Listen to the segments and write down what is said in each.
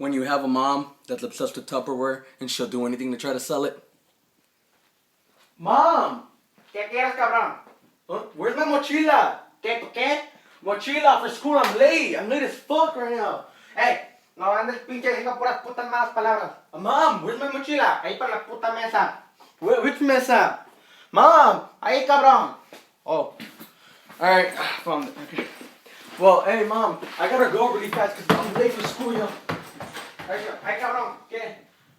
when you have a mom that's obsessed with Tupperware and she'll do anything to try to sell it? Mom! ¿Qué quieres, cabrón? Where's my mochila? ¿Qué? Mochila for school, I'm late. I'm late as fuck right now. Hey, no andes pinche diciendo puras putas malas palabras. Mom, where's my mochila? Ahí para la puta mesa. Which mesa? Mom! Ahí, cabrón. Oh. Alright, found it. Okay. Well, hey, Mom, I gotta go really fast because I'm late for school, yo. Ay, cabrón. ¿Qué?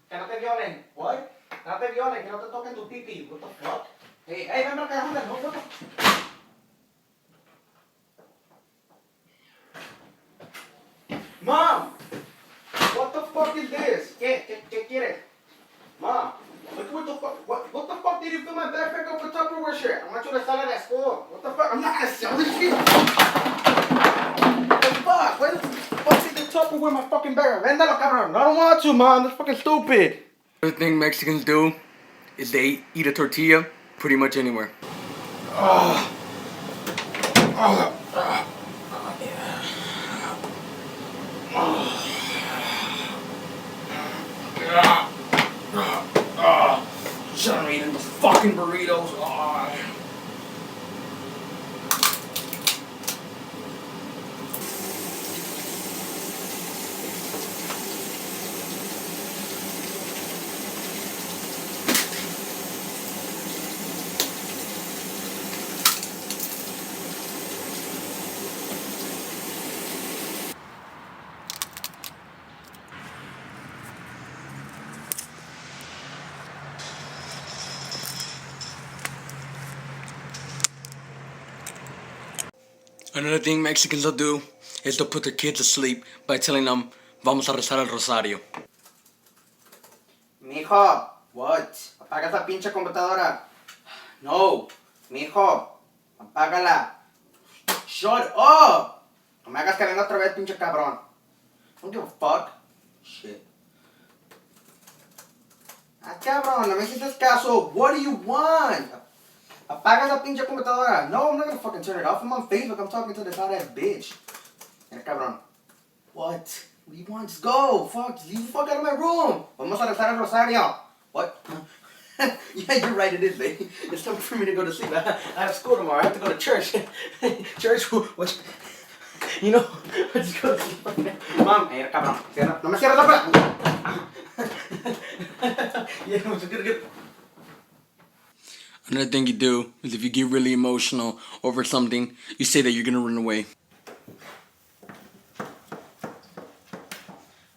Que no te violen. What? Que no te violen, que no te toquen tu pipi. What the fuck? Hey, ven para acá, joder, no. Mom! What the fuck is this? ¿Qué quieres? Mom, look what the fuck. What the fuck did you fill my backpack up with Tupperware shit? I want you to sell it at school. What the fuck? I'm not gonna sell this shit. What the fuck? Where the fuck is the Tupperware in my fucking bag? Véndalo, cabrón. I don't want to, Mom. That's fucking stupid. The thing Mexicans do is they eat a tortilla pretty much anywhere. Shouldn't eat the fucking burritos. Another thing Mexicans will do is they'll put their kids to sleep by telling them, vamos a rezar el rosario. Mijo, What? apaga esa pinche computadora. No. Mijo, apágala. Shut up! No me hagas que venga otra vez, pinche cabrón. Don't give a fuck. Shit. Ah, cabrón, no me hiciste caso. What do you want? Apaga esa pinche computadora. No, I'm not gonna fucking turn it off. I'm on Facebook. I'm talking to this hot ass bitch. Mira, cabrón. What? What do you want? Just go. Fuck. Just leave the fuck out of my room. Vamos a rezar el rosario. What? Yeah, you're right. It is, baby. It's time for me to go to sleep. I have school tomorrow. I have to go to church. Church? What? You know, I just go to sleep right now. Mom, mira, cabrón. Cierra. No me cierres la puerta. Yeah, good. Another thing you do is if you get really emotional over something, you say that you're gonna run away.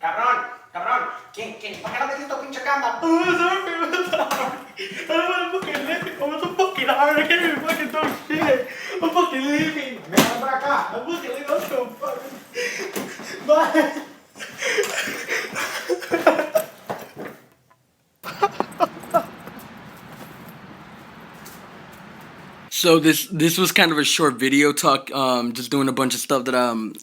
Cabrón. ¿Quién? ¿Para qué no te hiciste pinche cama? I'm sorry. I don't want to fucking live. I want to fucking hard. I can't even fucking do shit. I'm fucking leaving. Ven para acá. I'm fucking leaving. I'm so fucking. Bye. So this was kind of a short video talk, just doing a bunch of stuff that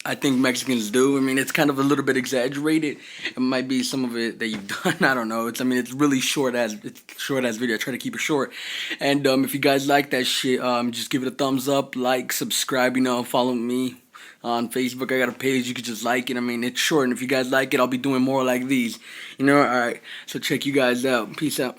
I think Mexicans do. I mean, it's kind of a little bit exaggerated. It might be some of it that you've done. I don't know. It's really short ass video. I try to keep it short. And if you guys like that shit, just give it a thumbs up, like, subscribe. Follow me on Facebook. I got a page. You could just like it. I mean, it's short, and if you guys like it, I'll be doing more like these. All right. So check you guys out. Peace out.